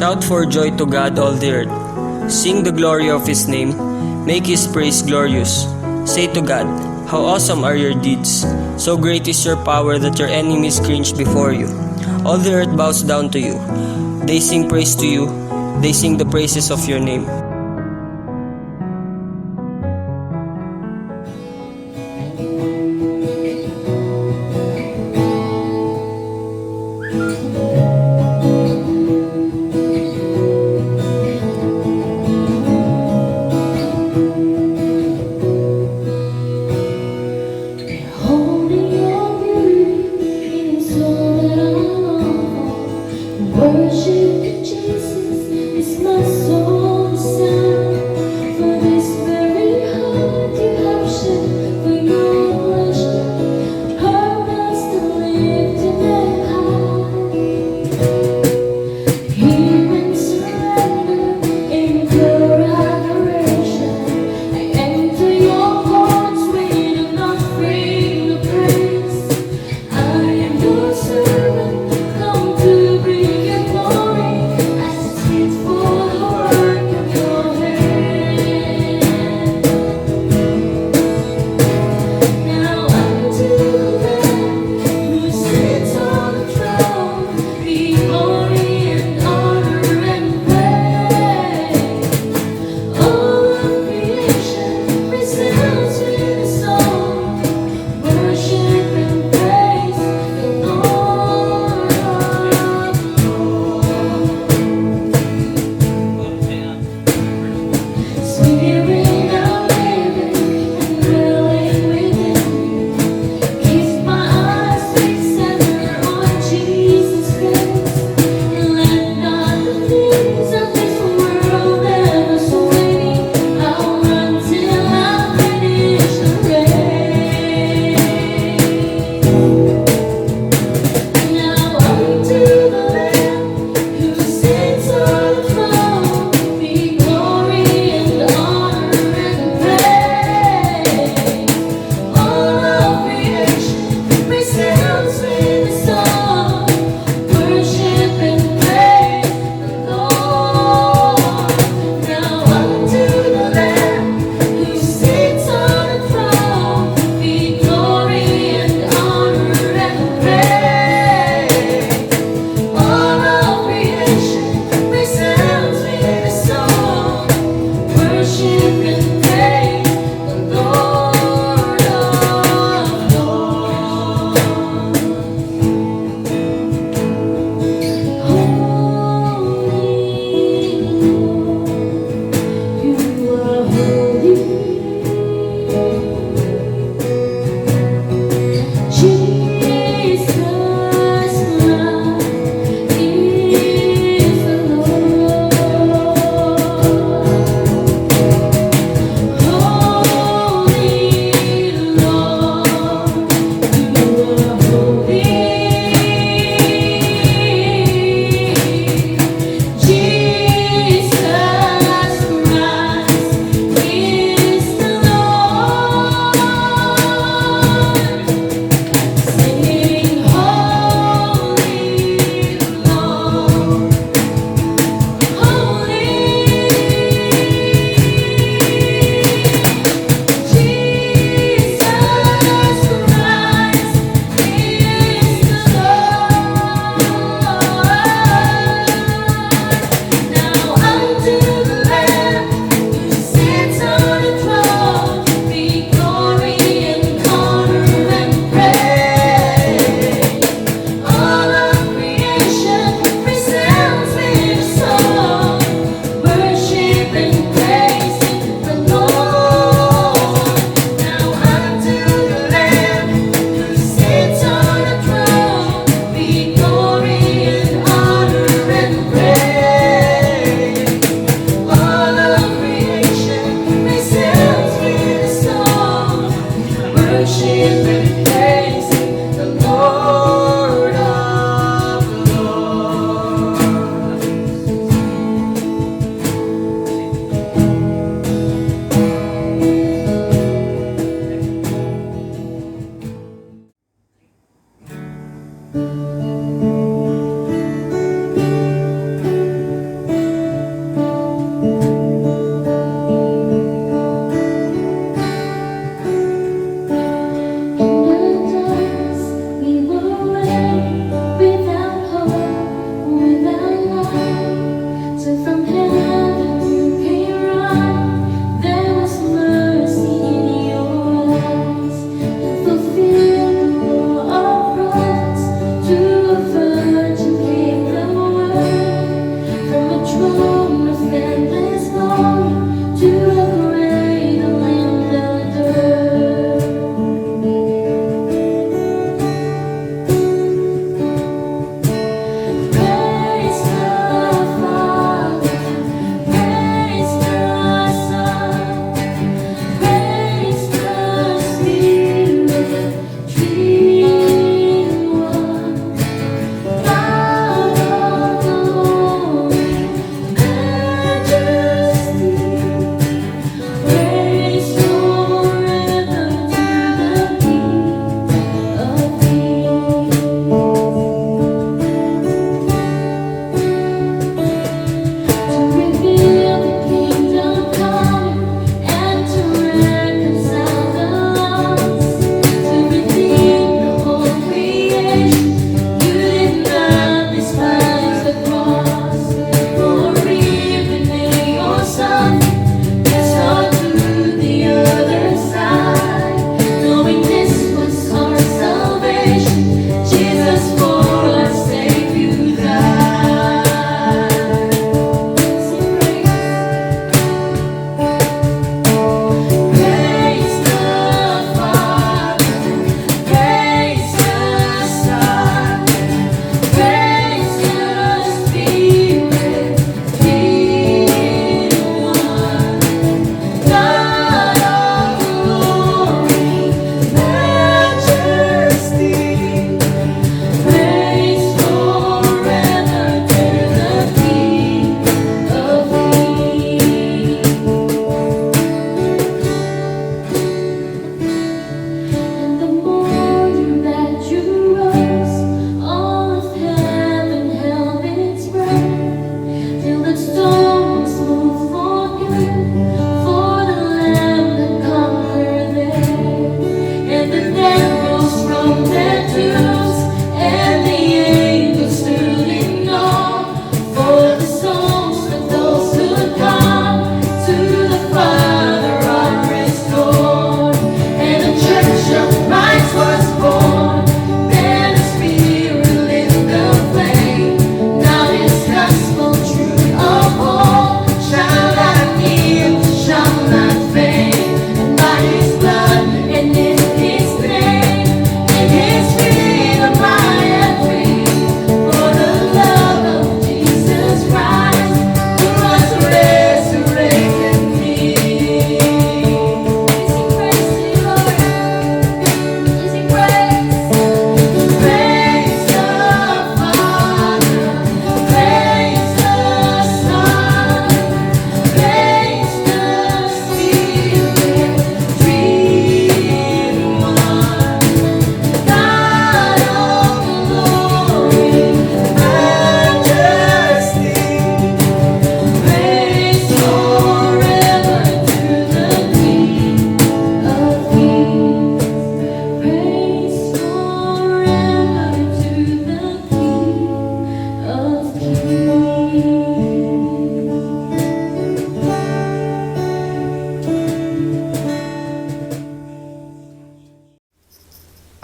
Shout for joy to God, all the earth. Sing the glory of His name. Make His praise glorious. Say to God, how awesome are your deeds. So great is your power that your enemies cringe before you. All the earth bows down to you. They sing praise to you. They sing the praises of your name. Worship Jesus is my soul sound. For this very heart you have shed for your pleasure, purpose to lift it high. Hear and surrender in pure adoration. I enter your courts with an offering of praise. I am your servant, come to bring your glory as a sweet for the work of your hand. Now unto the Lamb who sits on the throne be glory and honor and praise. All of creation resounds with a song, worship and praise the Lord of Lords. Spirit of living and dwelling within me, keep my eyes fixed ever on Jesus Christ, and let not the things of this world ever sway me. I'll run till I finish the race. Now unto the Lamb who sits on the throne be glory and honor and praise. All of creation resounds with a song, worship and praise the Lord. Now unto the Lamb who sits on the throne be glory and honor and praise. All of creation resounds with a song, worship and praise the Lord of Lords. Holy Lord, you are holy. Jesus Christ is the Lord. Holy Lord, you are holy. Jesus Christ is the Lord. Sing holy Lord, holy. Jesus Christ is the Lord. Now unto the Lamb who sits on the throne be glory and honor and praise. All of creation resounds with a song, worship and praise the Lord. Now unto the Lamb who sits on the throne be glory and honor and praise. All of creation resounds with a song, worship and praise the Lord of Lords.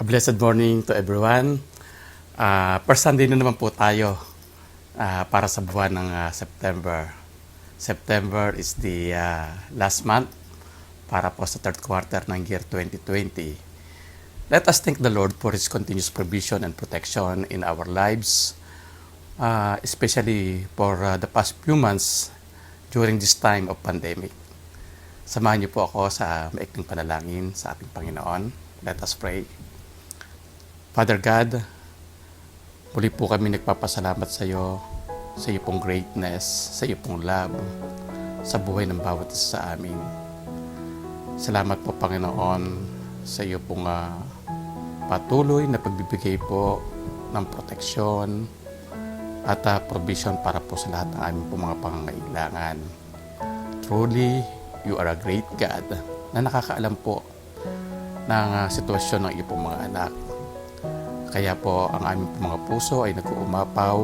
Blessed morning to everyone. First Sunday na naman po tayo para sa buwan ng September. September is the last month para po sa third quarter ng year 2020. Let us thank the Lord for His continuous provision and protection in our lives, especially for the past few months during this time of pandemic. Samahan niyo po ako sa maikling panalangin sa ating Panginoon. Let us pray. Father God, muli po kami nagpapasalamat sa iyo pong greatness, sa iyo pong love, sa buhay ng bawat isa sa amin. Salamat po Panginoon sa iyo pong patuloy na pagbibigay po ng proteksyon at provision para po sa lahat ng aming pong mga pangangailangan. Truly, you are a great God na nakakaalam po ng sitwasyon ng iyo pong mga anak. Kaya po ang aming mga puso ay nag-uumapaw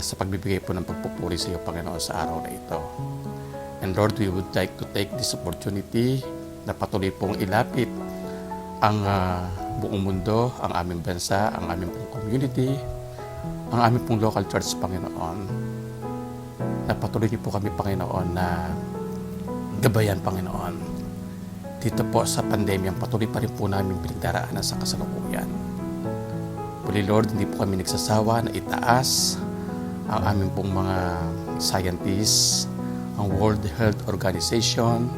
sa pagbibigay po ng pagpupuri sa iyo, Panginoon, sa araw na ito. And Lord, we would like to take this opportunity na patuloy pong ilapit ang buong mundo, ang aming bansa, ang aming pong community, ang aming pong local church, Panginoon. Na patuloy niyo po kami, Panginoon, na gabayan, Panginoon. Dito po sa pandemyang patuloy pa rin po namin pinagdaraanan sa kasalukuyan. Muli Lord, hindi po kami nagsasawa na itaas ang aming pong mga scientists, ang World Health Organization,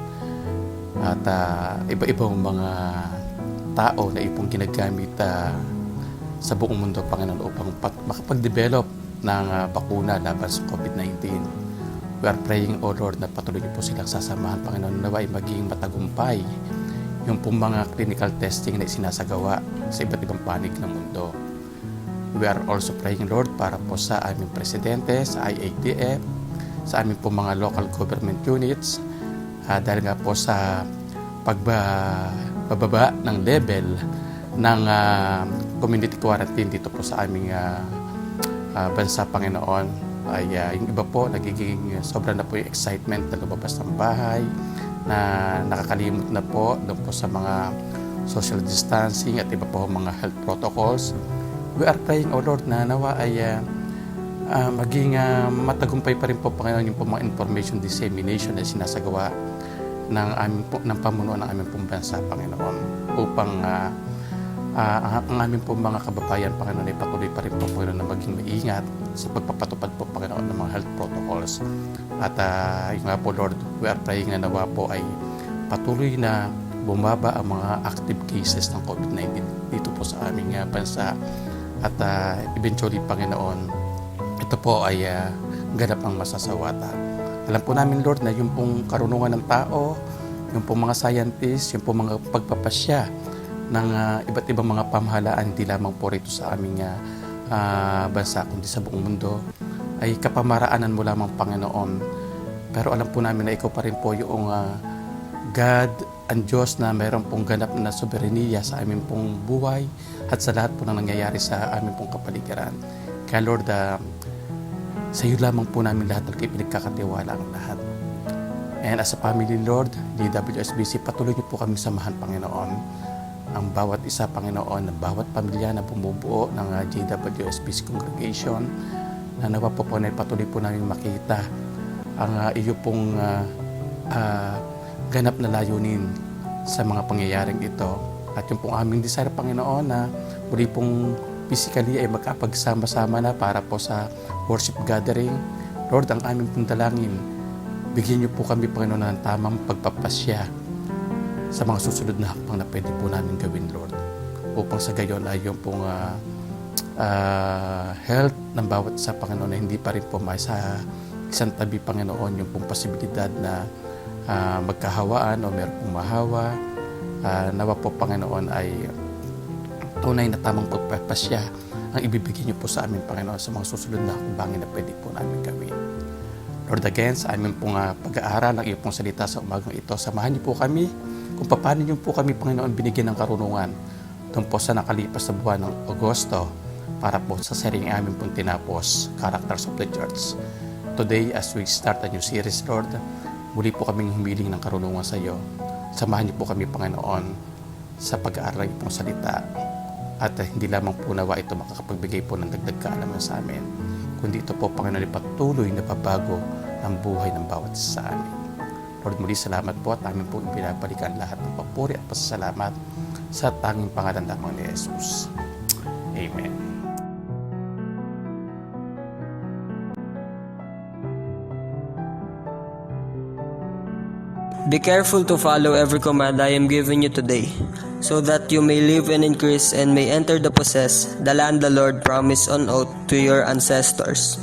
at iba-ibang mga tao na ipong ginagamit sa buong mundo, Panginoon, upang makapag-develop ng bakuna laban sa COVID-19. We are praying, O Lord, na patuloy niyo po silang sasamahan, Panginoon, na ay maging matagumpay yung pong mga clinical testing na isinasagawa sa iba't ibang panig ng mundo. We are also praying, Lord, para po sa aming presidente, sa IATF, sa aming po mga local government units, dahil nga po sa pagbababa ng level ng community quarantine dito po sa aming bansa, Panginoon, ay yung iba po nagiging sobra na po yung excitement na lumabas ng bahay, na nakakalimot na po doon po sa mga social distancing at iba po mga health protocols. We are praying, O Lord, na nawa ay maging matagumpay pa rin po, Panginoon, yung po mga information dissemination na sinasagawa ng pamunuan ng aming pong bansa, Panginoon, upang ang aming pong mga kababayan, Panginoon, ay patuloy pa rin po, Panginoon, na maging maingat sa pagpapatupad po, Panginoon, ng mga health protocols. At yung nga po, Lord, we are praying na nawa po ay patuloy na bumaba ang mga active cases ng COVID-19 dito po sa aming bansa. At eventually, Panginoon, ito po ay ganap ang masasawata. Alam po namin, Lord, na yung pong karunungan ng tao, yung pong mga scientists, yung pong mga pagpapasya ng iba't ibang mga pamahalaan, hindi lamang po rito sa aming bansa, kundi sa buong mundo, ay kapamaraanan mo lamang, Panginoon. Pero alam po namin na ikaw pa rin po yung God ang Diyos na mayroon pong ganap na soberenya sa aming pong buhay at sa lahat po na nangyayari sa aming pong kapaligiran. Kaya Lord, sa iyo lamang po namin lahat at pinagkakatiwala ang lahat. And as a family, Lord, DWSBC, patuloy niyo po kami samahan, Panginoon. Ang bawat isa, Panginoon, ng bawat pamilya na bumubuo ng JWSBC congregation, na nawa po na patuloy po namin makita ang iyo pong ganap na layunin sa mga pangyayaring ito. At yung pong aming desire, Panginoon, na muli pong physically ay magkapagsama-sama na para po sa worship gathering. Lord, ang aming pong dalangin, bigyan niyo po kami, Panginoon, ng tamang pagpapasya sa mga susunod na hakbang na pwede po namin gawin, Lord. Upang sa gayon ay yung pong health ng bawat isa, Panginoon, na hindi pa rin po may sa isang tabi, Panginoon, yung pong posibilidad na magkahawaan o meron pong mahawa. Nawa po, Panginoon, ay tunay na tamang pagpapasya ang ibibigay niyo po sa amin, Panginoon, sa mga susunod na hakbangin na pwede po namin gawin. Lord, again, sa amin pong pag-aaral ng iyong pong salita sa umagang ito, samahan niyo po kami kung paano niyo po kami, Panginoon, binigyan ng karunungan doon po sa nakalipas na buwan ng Agosto para po sa sering amin pong tinapos, Characters of the Church. Today, as we start a new series, Lord, muli po kaming humiling ng karunungan sa iyo. Samahan niyo po kami, Panginoon, sa pag-aaral ng pong salita. At hindi lamang po nawa ito makakapagbigay po ng dagdag kaalaman sa amin, kundi ito po, Panginoon, ay patuloy na pabago ng buhay ng bawat isa sa amin. Lord, muli salamat po at amin po ibinabalikan lahat ng papuri at pasasalamat sa tanging pangalan lamang ni Jesus. Amen. Be careful to follow every command I am giving you today, so that you may live and increase and may enter to possess the land the Lord promised on oath to your ancestors.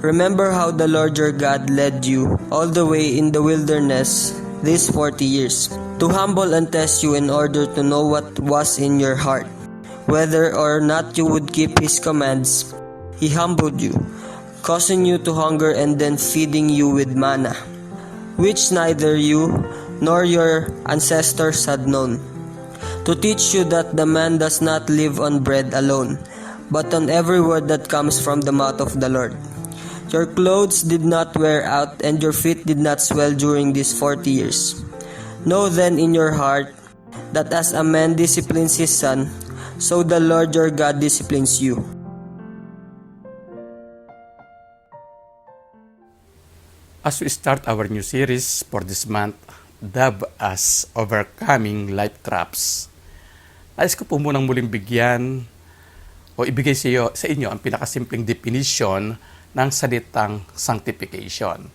Remember how the Lord your God led you all the way in the wilderness these 40 years, to humble and test you in order to know what was in your heart, whether or not you would keep His commands. He humbled you, causing you to hunger and then feeding you with manna, which neither you nor your ancestors had known, to teach you that the man does not live on bread alone, but on every word that comes from the mouth of the Lord. Your clothes did not wear out, and your feet did not swell during these 40 years. Know then in your heart that as a man disciplines his son, so the Lord your God disciplines you. As we start our new series for this month, dubbed as Overcoming Life Traps, nais ko po munang muling bigyan o ibigay sa inyo ang pinakasimpleng definition ng salitang sanctification.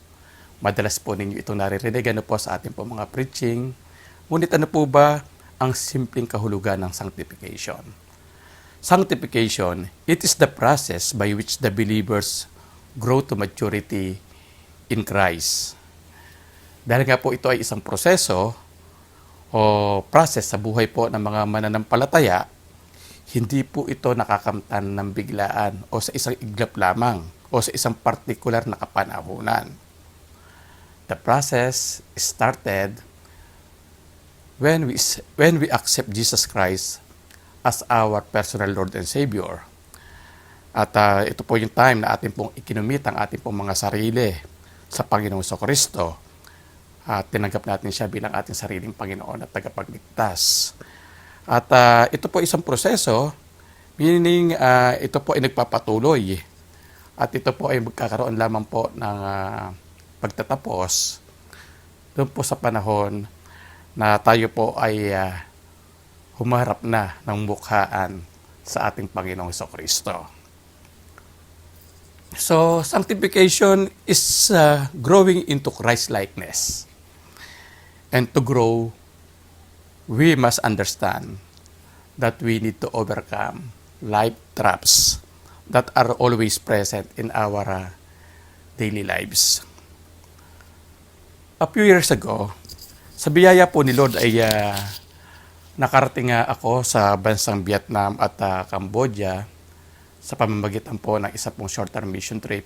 Madalas po ninyo itong naririnig po sa ating po mga preaching. Ngunit ano po ba ang simpleng kahulugan ng sanctification? Sanctification, it is the process by which the believers grow to maturity in Christ. Dahil nga po ito ay isang proseso o process sa buhay po ng mga mananampalataya, hindi po ito nakakamtan ng biglaan o sa isang iglap lamang o sa isang partikular na kapanahunan. The process started when we accept Jesus Christ as our personal Lord and Savior. At ito po yung time na atin pong ikinumit ang ating pong mga sarili sa Panginoong Jesucristo. At tinanggap natin siya bilang ating sariling Panginoon at tagapagligtas. At ito po isang proseso, meaning ito po ay nagpapatuloy. At ito po ay magkakaroon lamang po ng pagtatapos doon po sa panahon na tayo po ay humarap na ng mukhaan sa ating Panginoong Jesucristo. So, sanctification is growing into Christ-likeness. And to grow, we must understand that we need to overcome life traps that are always present in our daily lives. A few years ago, sa biyaya po ni Lord ay nakarating ako sa bansang Vietnam at Cambodia sa pamamagitan po ng isa pong short-term mission trip.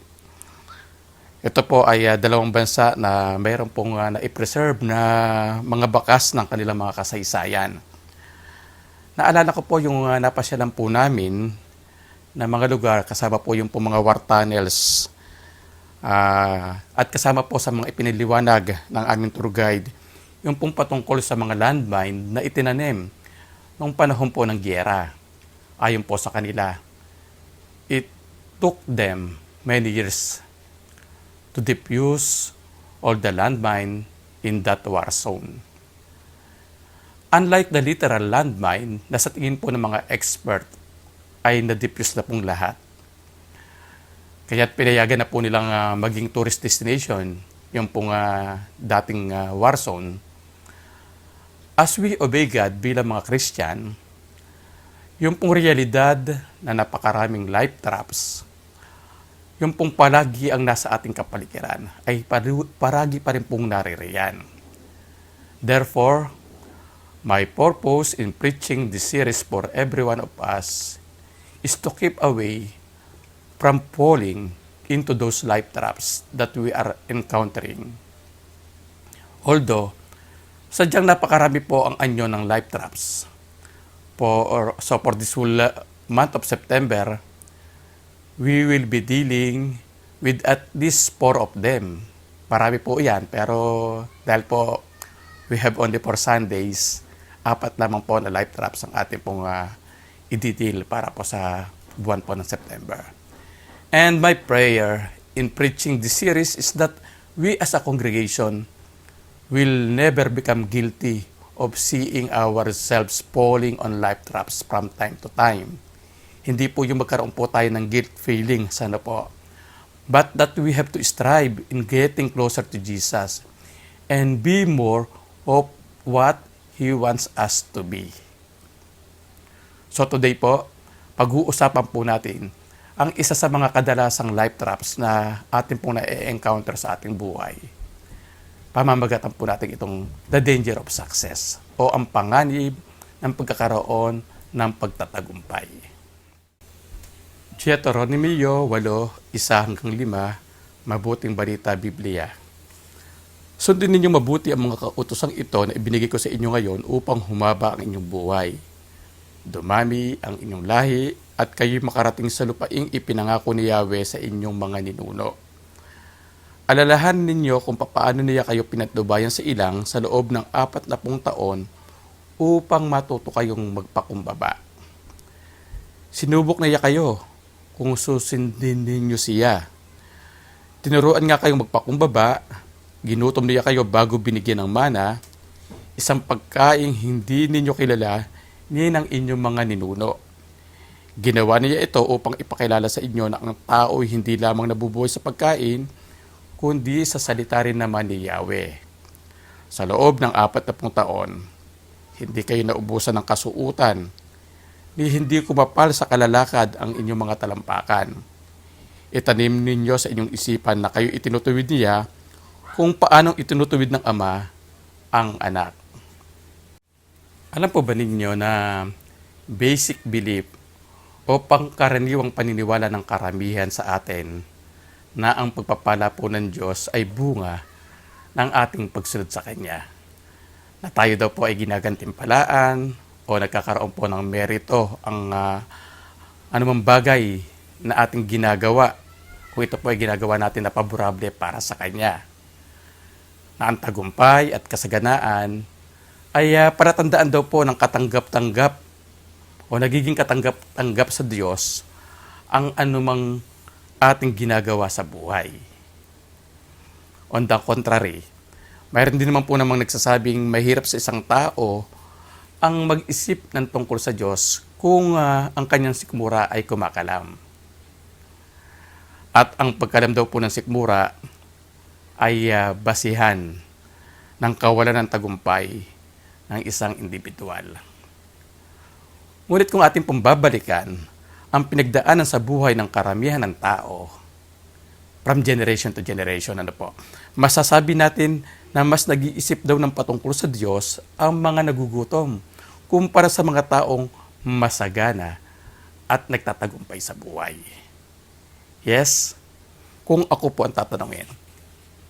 Ito po ay dalawang bansa na mayroon pong na-preserve na mga bakas ng kanilang mga kasaysayan. Naalala ko po yung napasyalan po namin na mga lugar, kasama po yung po mga war tunnels at kasama po sa mga ipiniliwanag ng aming tour guide yung pong patungkol sa mga landmine na itinanim noong panahon po ng giyera. Ayon po sa kanila, it took them many years to defuse all the landmine in that war zone. Unlike the literal landmine na sa tingin po ng mga expert ay na-defuse na pong lahat. Kaya pinayagan na po nilang maging tourist destination yung pong dating war zone. As we obey God bilang mga Christian, yung pong realidad na napakaraming life traps, yung pong palagi ang nasa ating kapaligiran ay paragi pa rin pong naririyan. Therefore, my purpose in preaching this series for every one of us is to keep away from falling into those life traps that we are encountering. Although, sadyang napakarami po ang anyo ng life traps. So for this whole month of September, we will be dealing with at least 4 of them. Marami po yan, pero dahil po we have only 4 Sundays, 4 lamang po na life traps ang ating pong i-detail para po sa buwan po ng September. And my prayer in preaching this series is that we as a congregation will never become guilty of seeing ourselves falling on life traps from time to time. Hindi po yung magkaroon po tayo ng guilt feeling, sana po. But that we have to strive in getting closer to Jesus and be more of what He wants us to be. So today po, pag-uusapan po natin ang isa sa mga kadalasang life traps na atin pong na-encounter sa ating buhay. Pamamagatan po natin itong the danger of success o ang panganib ng pagkakaroon ng pagtatagumpay. Deuteronomio 8:1-5, Mabuting Balita Biblia. Sundin ninyo mabuti ang mga kautosang ito na ibinigay ko sa inyo ngayon upang humaba ang inyong buhay. Dumami ang inyong lahi at kayo'y makarating sa lupaing ipinangako ni Yahweh sa inyong mga ninuno. Alalahan ninyo kung paano niya kayo pinatnubayan sa ilang sa loob ng 40 taon upang matuto kayong magpakumbaba. Sinubok niya kayo kung susundin ninyo siya. Tinuruan nga kayong magpakumbaba, ginutom niya kayo bago binigyan ng mana, isang pagkaing hindi ninyo kilala ni ng inyong mga ninuno. Ginawa niya ito upang ipakilala sa inyo na ang tao hindi lamang nabubuhay sa pagkain, kundi sa salita rin naman ni Yahweh. Sa loob ng 40 taon, hindi kayo naubusan ng kasuutan, ni hindi kumapal sa kalalakad ang inyong mga talampakan. Itanim ninyo sa inyong isipan na kayo itinutuwid niya kung paanong itinutuwid ng Ama ang anak. Alam po ba ninyo na basic belief o pangkaraniwang paniniwala ng karamihan sa atin na ang pagpapala po ng Diyos ay bunga ng ating pagsunod sa Kanya? Na tayo daw po ay ginagantimpalaan o nagkakaroon po ng merito ang anumang bagay na ating ginagawa kung ito po ay ginagawa natin na paborable para sa Kanya. Na ang tagumpay at kasaganaan ay palatandaan daw po ng katanggap-tanggap o nagiging katanggap-tanggap sa Diyos ang anumang ating ginagawa sa buhay. On the contrary, mayroon din naman po namang nagsasabing mahirap sa isang tao ang mag-isip ng tungkol sa Diyos kung ang kanyang sikmura ay kumakalam. At ang pagkalam daw po ng sikmura ay basihan ng kawalan ng tagumpay ng isang individual. Ngunit kung ating pong babalikan ang pinagdaanan sa buhay ng karamihan ng tao, from generation to generation, masasabi natin na mas nag-iisip daw ng patungkol sa Diyos ang mga nagugutom kumpara sa mga taong masagana at nagtatagumpay sa buhay. Yes, kung ako po ang tatanungin,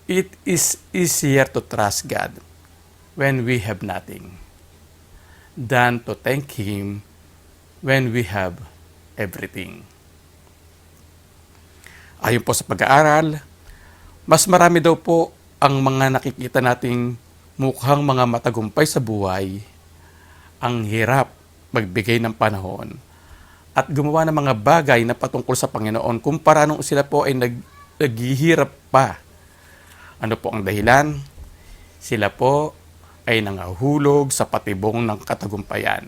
it is easier to trust God when we have nothing than to thank Him when we have everything. Ayon po sa pag-aaral, mas marami daw po ang mga nakikita nating mukhang mga matagumpay sa buhay ang hirap magbigay ng panahon at gumawa ng mga bagay na patungkol sa Panginoon kumpara nung sila po ay naghihirap pa. Ano po ang dahilan? Sila po ay nangahulog sa patibong ng katagumpayan.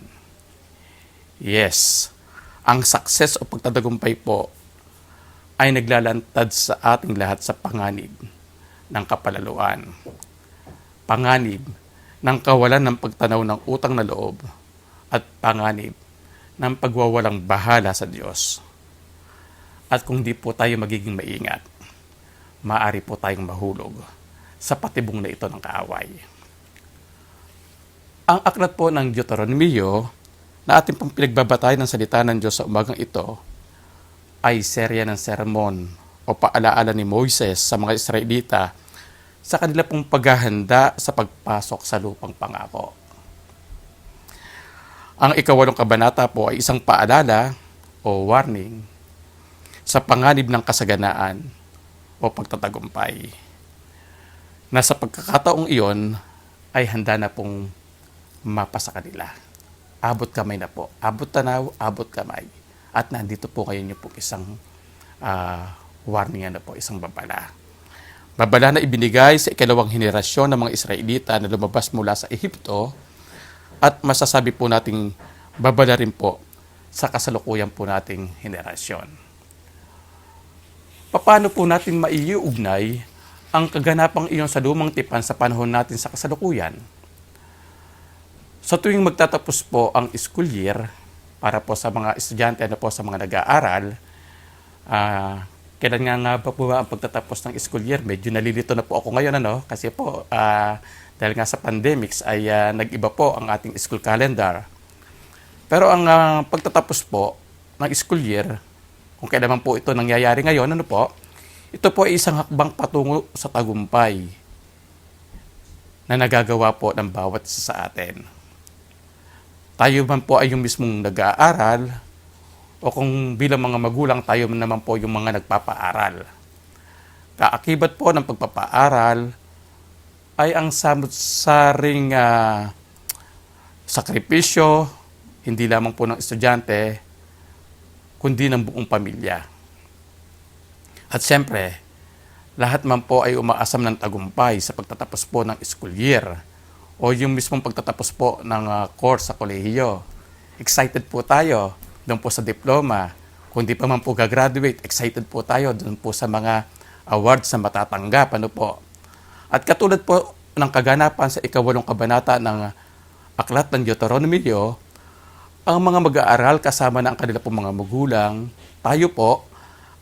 Yes, ang success o pagtatagumpay po ay naglalantad sa ating lahat sa panganib ng kapalaluan. Panganib ng kawalan ng pagtanaw ng utang na loob at panganib ng pagwawalang bahala sa Diyos. At kung di po tayo magiging maingat, maaari po tayong mahulog sa patibong na ito ng kaaway. Ang aklat po ng Deuteronomio na ating pong pinagbabatayan ng salita ng Diyos sa umagang ito ay serya ng sermon o paalaala ni Moises sa mga Israelita sa kanila pong paghahanda sa pagpasok sa lupang pangako. Ang 8 kabanata po ay isang paalala o warning sa panganib ng kasaganaan o pagtatagumpay. Na sa pagkakataong iyon ay handa na pong mapa sa kanila. Abot kamay na po. Abot tanaw, abot kamay. At nandito po kayo niyo po isang warning na po, isang babala. Babala na ibinigay sa ikalawang henerasyon ng mga Israelita na lumabas mula sa Ehipto at masasabi po nating babala rin po sa kasalukuyan po nating henerasyon. Paano po natin maiuugnay ang kaganapang iyon sa lumang tipan sa panahon natin sa kasalukuyan? Sa tuwing magtatapos po ang school year, para po sa mga estudyante, po sa mga nag-aaral, kailan nga ba po ang pagtatapos ng school year? Medyo nalilito na po ako ngayon, kasi po, dahil nga sa pandemics, ay nag-iba po ang ating school calendar. Pero ang pagtatapos po ng school year, kung kailan po ito nangyayari ngayon, ito po ay isang hakbang patungo sa tagumpay na nagagawa po ng bawat isa sa atin. Tayo man po ay yung mismong nag-aaral o kung bilang mga magulang tayo naman po yung mga nagpapaaral. Kaakibat po ng pagpapaaral ay ang samot-saring sakripisyo, hindi lamang po ng estudyante, kundi ng buong pamilya. At siyempre, lahat man po ay umaasam ng tagumpay sa pagtatapos po ng school year o yung mismong pagtatapos po ng course sa kolehiyo. Excited po tayo doon po sa diploma. Kung di pa man po gagraduate, excited po tayo doon po sa mga awards na matatanggap. At katulad po ng kaganapan sa ikawalong kabanata ng Aklat ng Deuteronomio, ang mga mag-aaral kasama ng kanila pong mga magulang, tayo po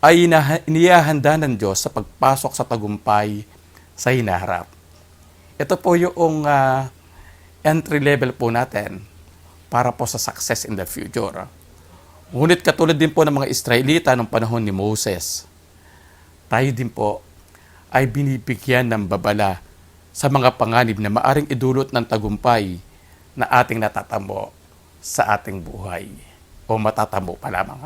ay inihahanda ng Diyos sa pagpasok sa tagumpay sa hinaharap. Ito po yung entry level po natin para po sa success in the future. Ngunit katulad din po ng mga Israelita noong panahon ni Moses, tayo din po ay binibigyan ng babala sa mga panganib na maaring idulot ng tagumpay na ating natatamo sa ating buhay o matatamo pa lamang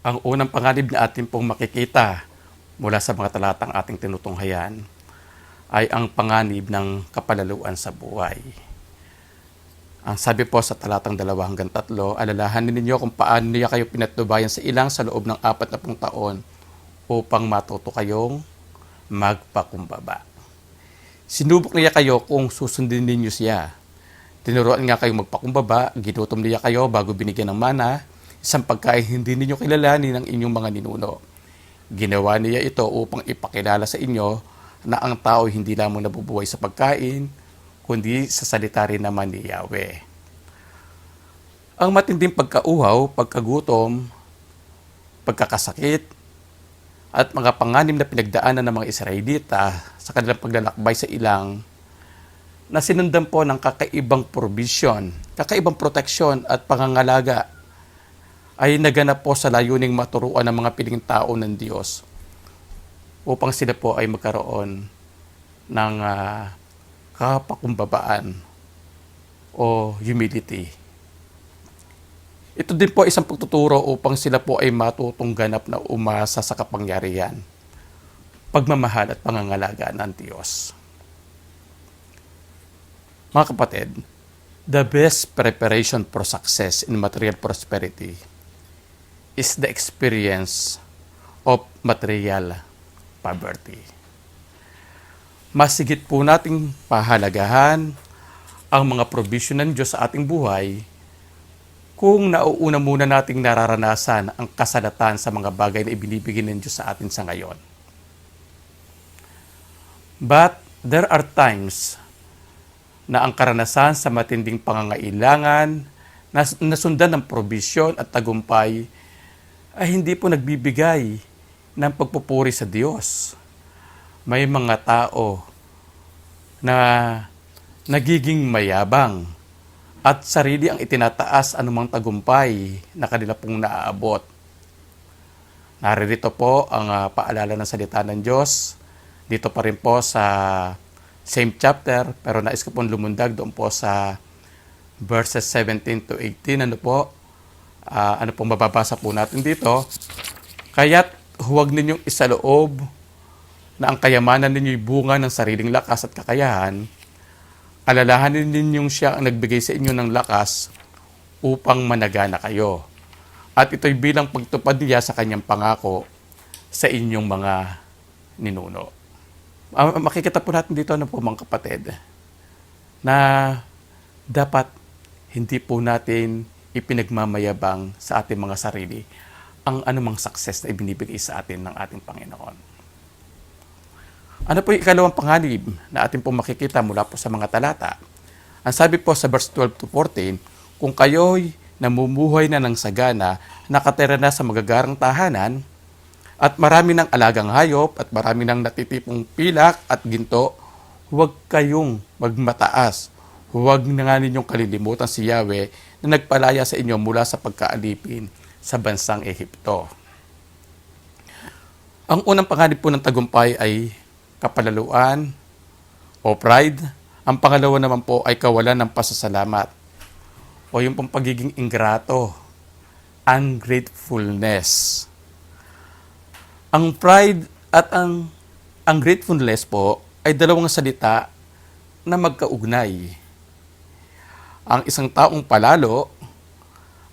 Ang unang panganib na ating pong makikita mula sa mga talatang ating tinutunghayan ay ang panganib ng kapalaluan sa buhay. Ang sabi po sa talatang 2-3, alalahanin ninyo kung paano niya kayo pinatnubayan sa ilang sa loob ng 40 taon upang matuto kayong magpakumbaba. Sinubok niya kayo kung susundin ninyo siya. Tinuruan nga kayong magpakumbaba, ginutom niya kayo bago binigyan ng mana, isang pagkain hindi ninyo kilalanin ng inyong mga ninuno. Ginawa niya ito upang ipakilala sa inyo na ang tao hindi lamang nabubuhay sa pagkain, kundi sa salita rin naman ni Yahweh. Ang matinding pagkauhaw, pagkagutom, pagkakasakit, at mga panganib na pinagdaanan ng mga Israelita sa kanilang paglalakbay sa ilang, na sinundan po ng kakaibang provision, kakaibang proteksyon at pangangalaga, ay naganap po sa layuning maturuan ng mga piling tao ng Diyos upang sila po ay magkaroon ng kapakumbabaan o humility. Ito din po isang pagtuturo upang sila po ay matutong ganap na umasa sa kapangyarihan, pagmamahal at pangangalaga ng Diyos. Mga kapatid, the best preparation for success in material prosperity is the experience of material poverty. Masigit po nating pahalagahan ang mga provision ng Diyos sa ating buhay kung nauuna muna nating nararanasan ang kasalatan sa mga bagay na ibinibigay ng Diyos sa atin sa ngayon. But there are times na ang karanasan sa matinding pangangailangan na nasundan ng provision at tagumpay ay hindi po nagbibigay ng pagpupuri sa Diyos. May mga tao na nagiging mayabang at sarili ang itinataas anumang tagumpay na kanila pong naaabot. Naririto po ang paalala ng salita ng Diyos. Dito pa rin po sa same chapter, pero nais ko pong lumundag doon po sa verses 17 to 18. Ano pong mababasa po natin dito? Kaya't huwag ninyong isaloob na ang kayamanan ninyo'y bunga ng sariling lakas at kakayahan, Alalahanin ninyong siya ang nagbigay sa inyo ng lakas upang managana kayo. At ito'y bilang pagtupad niya sa kanyang pangako sa inyong mga ninuno. Makikita po natin dito po mga kapatid na dapat hindi po natin ipinagmamayabang sa ating mga sarili ang anumang success na ibinibigay sa atin ng ating Panginoon. Ano po yung ikalawang panganib na ating po makikita mula po sa mga talata? Ang sabi po sa verse 12 to 14, kung kayo'y namumuhay na ng sagana, nakatira na sa magagarang tahanan, at marami ng alagang hayop, at marami ng natitipong pilak at ginto, huwag kayong magmataas. Huwag na nga ninyong kalilimutan si Yahweh na nagpalaya sa inyo mula sa pagkaalipin sa bansang Ehipto. Ang unang panganib po ng tagumpay ay kapalaluan o pride. Ang pangalawa naman po ay kawalan ng pasasalamat o yung pong pagiging ingrato, ungratefulness. Ang pride at ang ungratefulness po ay dalawang salita na magkaugnay. Ang isang taong palalo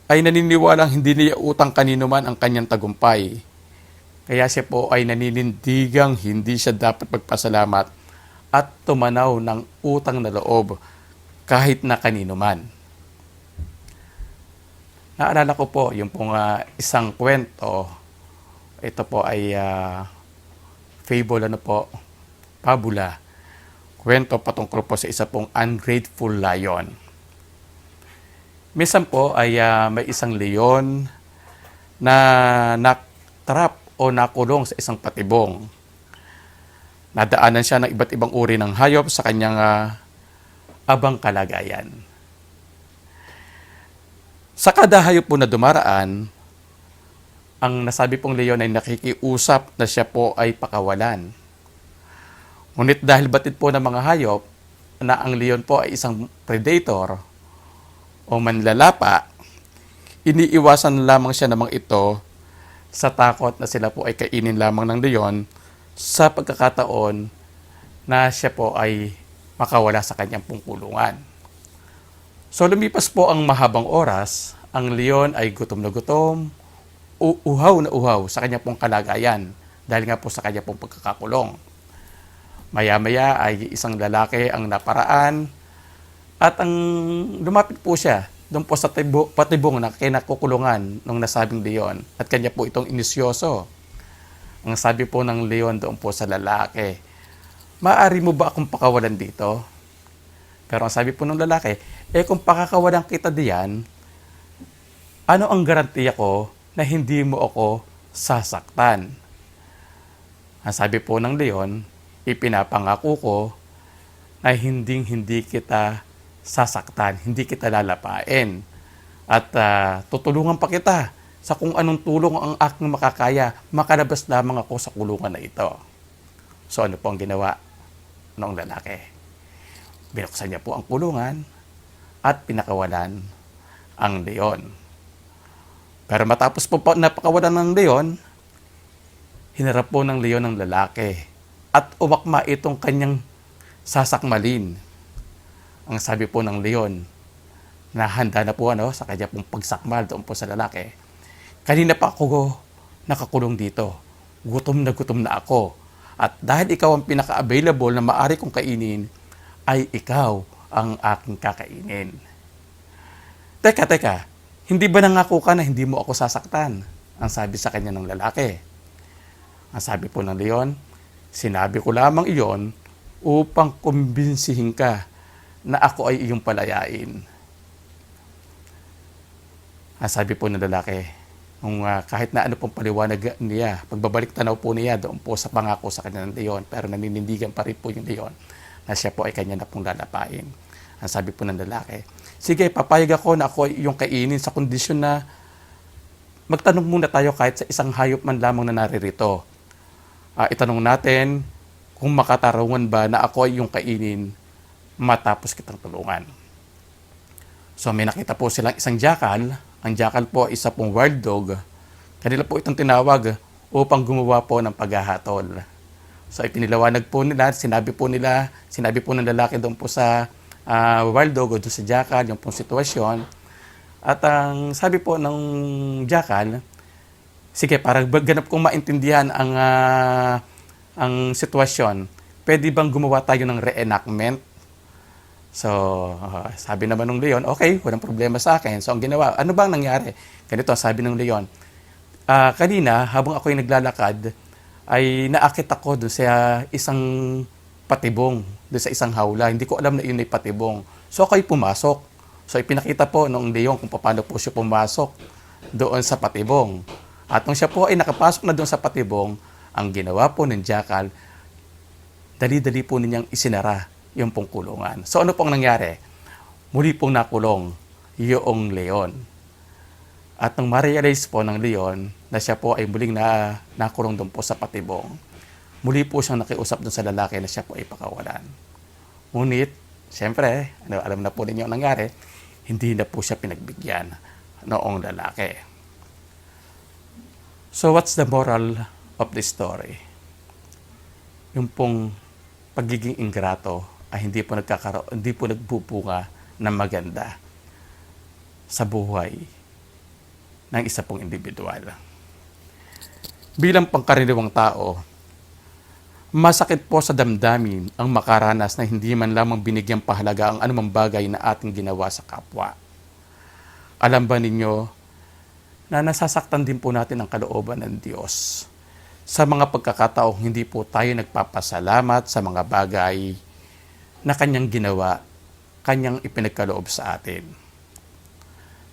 ay naniniwalang hindi niya utang kanino man ang kanyang tagumpay. Kaya siya po ay naninindigang hindi siya dapat magpasalamat at tumanaw ng utang na loob kahit na kanino man. Naalala ko po yung pong isang kwento. Ito po ay fable, pabula. Kwento patungkol po sa isa pong ungrateful lion. Minsan po ay may isang leon na natrap o nakulong sa isang patibong. Nadaanan siya ng iba't ibang uri ng hayop sa kanyang abang kalagayan. Sa kada hayop po na dumaraan, ang nasabi pong leon ay nakikiusap na siya po ay pakawalan. Ngunit dahil batid po ng mga hayop na ang leon po ay isang predator o manlalapa, iniiwasan lamang siya namang ito sa takot na sila po ay kainin lamang ng leon sa pagkakataon na siya po ay makawala sa kanyang pungkulungan. So lumipas po ang mahabang oras, ang leon ay gutom na gutom, uhaw na uhaw sa kanyang pong kalagayan dahil nga po sa kanyang pong pagkakakulong. Maya-maya ay isang lalaki ang naparaan at ang lumapit po siya doon po sa patibong na kinakukulungan ng nasabing leon at kanya po itong inisyoso. Ang sabi po ng leon doon po sa lalaki, maaari mo ba akong pakawalan dito? Pero ang sabi po ng lalaki, kung pakakawalan kita diyan, ano ang garantiya ko na hindi mo ako sasaktan? Ang sabi po ng leon, ipinapangako ko na hindi kita sasaktan, hindi kita lalapain. At tutulungan pa kita sa kung anong tulong ang aking makakaya, makalabas lamang ako sa kulungan na ito. So ano po ang ginawa ng lalaki? Binuksan niya po ang kulungan at pinakawalan ang leon. Pero matapos po napakawalan ng leon, hinarap po ng leon ng lalaki at umakma itong kanyang sasakmalin. Ang sabi po ng leon, na handa na po sa kanya pong pagsakmal doon po sa lalaki. Kanina pa ako nakakulong dito. Gutom na ako. At dahil ikaw ang pinaka-available na maaari kong kainin, ay ikaw ang aking kakainin. Teka, hindi ba nangako ka na hindi mo ako sasaktan? Ang sabi sa kanya ng lalaki. Ang sabi po ng leon, sinabi ko lamang iyon upang kumbinsihin ka na ako ay iyong palayain. Ang sabi po ng lalaki, kahit na ano pong paliwanag niya, pagbabalik tanaw po niya doon po sa pangako sa kanya ng leon, pero naninindigan pa rin po yung leon na siya po ay kanya na pong lalapain. Ang sabi po ng lalaki, sige, papayag ako na ako ay iyong kainin sa kondisyon na magtanong muna tayo kahit sa isang hayop man lamang na naririto. Itanong natin kung makatarungan ba na ako ay iyong kainin matapos kitang tulungan. So may nakita po silang isang jackal. Ang jackal po isa pong wild dog. Kanila po itong tinawag upang gumawa po ng paghahatol. So ipiniliwanag po nila, sinabi po ng lalaki doon po sa wild dog o doon sa jackal, yung pong sitwasyon. At ang sabi po ng jackal, sige, para ganap kong maintindihan ang sitwasyon, pwede bang gumawa tayo ng reenactment? So, sabi naman ng leon, okay, walang problema sa akin. So, ang ginawa, ano bang nangyari? Ganito, sabi ng leon, kanina, habang ako'y naglalakad, ay naakit ako doon sa isang patibong, doon sa isang hawla. Hindi ko alam na yun ay patibong. So, ako'y pumasok. So, ipinakita po ng leon kung paano po siya pumasok doon sa patibong. At nung siya po ay nakapasok na doon sa patibong, ang ginawa po ng jackal, dali-dali po ninyang isinara yung pong kulungan. So, ano pong nangyari? Muli pong nakulong yung leon. At nung ma-realize po ng leon na siya po ay muling nakulong doon po sa patibong, muli po siyang nakiusap doon sa lalaki na siya po ay pakawalan. Ngunit, siyempre, alam na po ninyo ang nangyari, hindi na po siya pinagbigyan noong lalaki. So, what's the moral of the story? Yung pong pagiging ingrato ay hindi po nagbubunga ng maganda sa buhay ng isa pong individual. Bilang pangkaraniwang tao, masakit po sa damdamin ang makaranas na hindi man lamang binigyang pahalaga ang anumang bagay na ating ginawa sa kapwa. Alam ba ninyo na nasasaktan din po natin ang kalooban ng Diyos sa mga pagkakataong hindi po tayo nagpapasalamat sa mga bagay na Kanyang ginawa, Kanyang ipinagkaloob sa atin.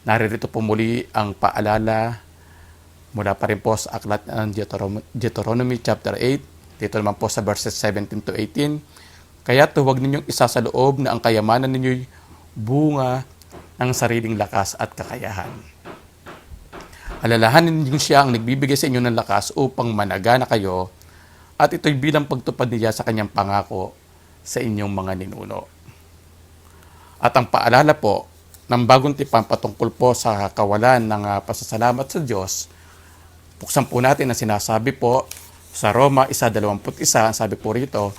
Naririto po muli ang paalala mula pa rin po sa aklat ng Deuteronomy chapter 8, dito naman po sa verses 17 to 18. Kaya huwag ninyong isa sa loob na ang kayamanan ninyo'y bunga ng sariling lakas at kakayahan. Alalahanin ninyo siya ang nagbibigay sa inyo ng lakas upang managana kayo at ito'y bilang pagtupad niya sa kanyang pangako sa inyong mga ninuno. At ang paalala po ng bagong tipan patungkol po sa kawalan ng pasasalamat sa Diyos, buksan po natin ang sinasabi po sa Roma 1:21, sabi po rito,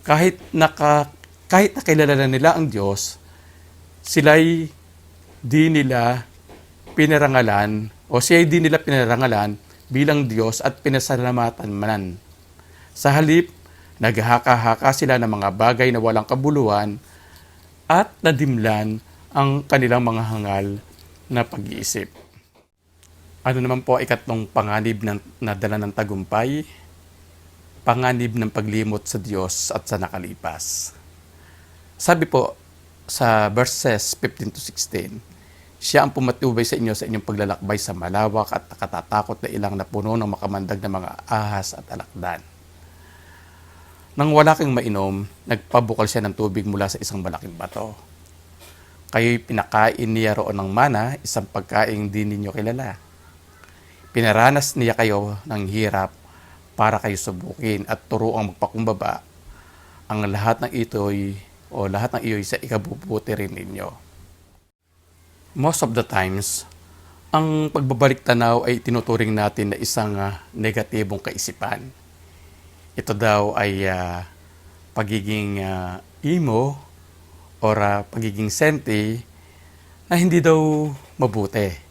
kahit nakilala na nila ang Diyos, sila'y di nila pinarangalan o siya'y di nila pinarangalan bilang Diyos at pinasalamatan man. Sa halip, naghahaka-haka sila ng mga bagay na walang kabuluhan at nadimlan ang kanilang mga hangal na pag-iisip. Ano naman po ikatlong panganib na dala ng tagumpay? Panganib ng paglimot sa Diyos at sa nakalipas. Sabi po sa verses 15 to 16, siya ang pumatubay sa inyong paglalakbay sa malawak at nakatatakot na ilang na puno ng makamandag na mga ahas at alakdan. Nang wala kang mainom, nagpabukal siya ng tubig mula sa isang malaking bato. Kayo'y pinakain niya roon ng mana, isang pagkain di ninyo kilala. Pinaranas niya kayo ng hirap para kayo subukin at turuang magpakumbaba. Ang lahat ng iyo'y sa ikabubuti rin ninyo. Most of the times, ang pagbabalik tanaw ay tinuturing natin na isang negatibong kaisipan. Ito daw ay pagiging emo or pagiging senti na hindi daw mabuti.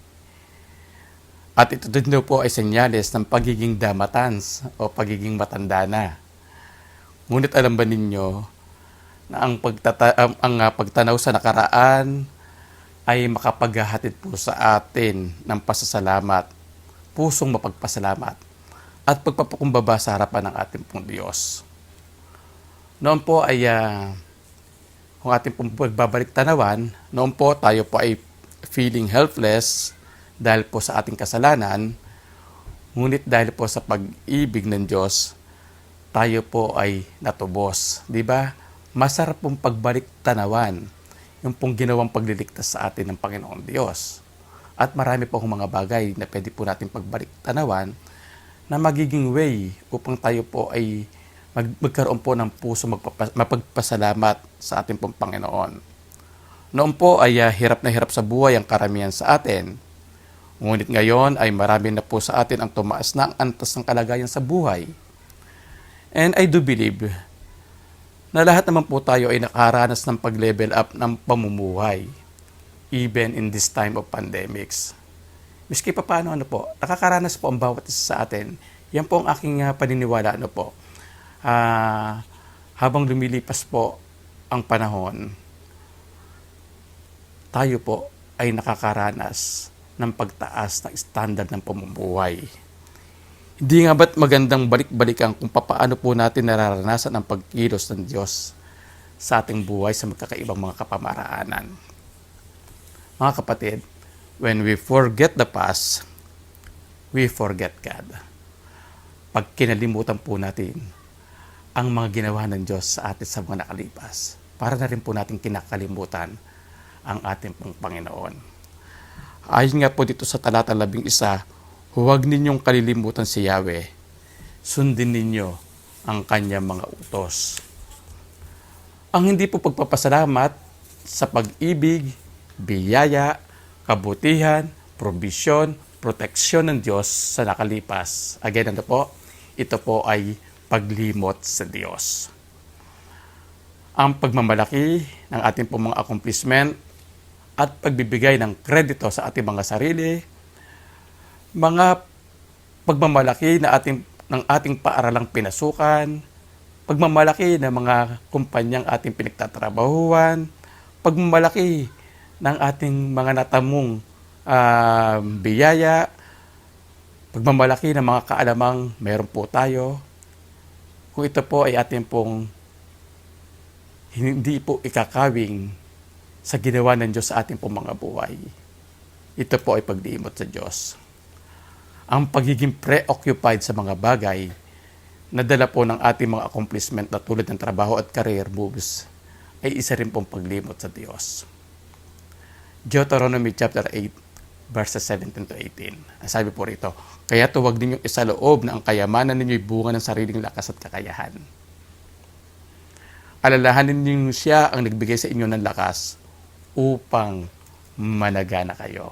At ito din daw po ay senyales ng pagiging damatans o pagiging matanda na. Ngunit alam ba ninyo na ang pagtanaw sa nakaraan ay makapaghahatid po sa atin ng pasasalamat, pusong mapagpasalamat, at pagpapakumbaba sa harapan ng ating pong Diyos. Noon po ay, kung ating pong pagbabalik tanawan, noon po tayo po ay feeling helpless, dahil po sa ating kasalanan, ngunit dahil po sa pag-ibig ng Diyos, tayo po ay natubos. Di ba? Masarap pong pagbalik tanawan, yung pong ginawang pagliligtas sa atin ng Panginoong Diyos. At marami po akong mga bagay na pwede po natin pagbalik tanawan na magiging way upang tayo po ay magkaroon po ng puso mapagpasalamat sa ating pong Panginoon. Noon po ay hirap na hirap sa buhay ang karamihan sa atin. Ngunit ngayon ay marami na po sa atin ang tumaas na ang antas ng kalagayan sa buhay. And I do believe na lahat naman po tayo ay nakaranas ng pag-level up ng pamumuhay, even in this time of pandemics. Miski pa paano nakakaranas po ang bawat isa sa atin. Yan po ang aking paniniwala habang lumilipas po ang panahon, tayo po ay nakakaranas ng pagtaas ng standard ng pamumuhay. Hindi nga ba't magandang balik-balikan kung paano po natin nararanasan ang pagkilos ng Diyos sa ating buhay sa magkakaibang mga kapamaraanan. Mga kapatid, when we forget the past, we forget God. Pag kinalimutan po natin ang mga ginawa ng Diyos sa atin sa mga nakalipas, para na rin po natin kinakalimutan ang ating pong Panginoon. Ayon nga po dito sa talata 11, huwag ninyong kalilimutan si Yahweh. Sundin ninyo ang kanyang mga utos. Ang hindi po pagpapasalamat sa pag-ibig, biyaya, kabutihan, probisyon, proteksyon ng Diyos sa nakalipas. Again, ito po ay paglimot sa Diyos. Ang pagmamalaki ng ating pong mga accomplishment at pagbibigay ng kredito sa ating mga sarili, mga pagmamalaki ng ating paaralang pinasukan, pagmamalaki ng mga kumpanyang ating pinagtatrabahuan, pagmamalaki ng ating mga natamong biyaya, pagmamalaki ng mga kaalamang meron po tayo. Kung ito po ay ating pong hindi po ikakawing sa ginawa ng Diyos sa ating pong mga buhay, ito po ay paglimot sa Diyos. Ang pagiging preoccupied sa mga bagay na dala po ng ating mga accomplishment na tulad ng trabaho at career moves ay isa rin pong paglimot sa Diyos. Deuteronomy chapter 8 verses 17 to 18. Ang sabi po rito, kaya huwag ninyong isaloob na ang kayamanan ninyo'y bunga ng sariling lakas at kakayahan. Alalahanin ninyo siya ang nagbigay sa inyo ng lakas upang managana kayo.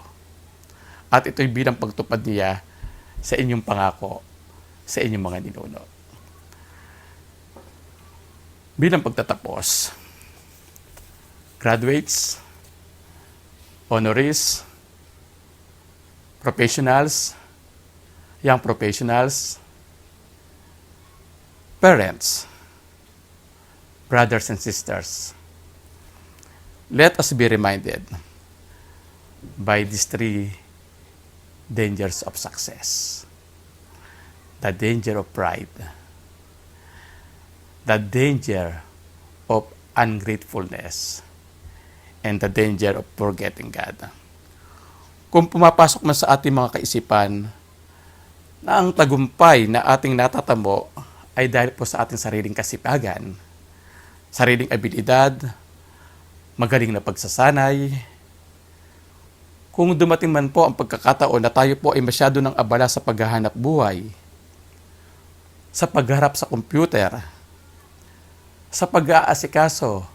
At ito'y bilang pagtupad niya sa inyong pangako, sa inyong mga ninuno. Bilang pagtatapos, graduates, honorees, professionals, young professionals, parents, brothers and sisters, let us be reminded by these three dangers of success. The danger of pride, the danger of ungratefulness, and the danger of forgetting God. Kung pumapasok man sa ating mga kaisipan na ang tagumpay na ating natatamo ay dahil po sa ating sariling kasipagan, sariling abilidad, magaling na pagsasanay, kung dumating man po ang pagkakataon na tayo po ay masyado ng abala sa paghahanap buhay, sa pagharap sa computer, sa pag-aasikaso,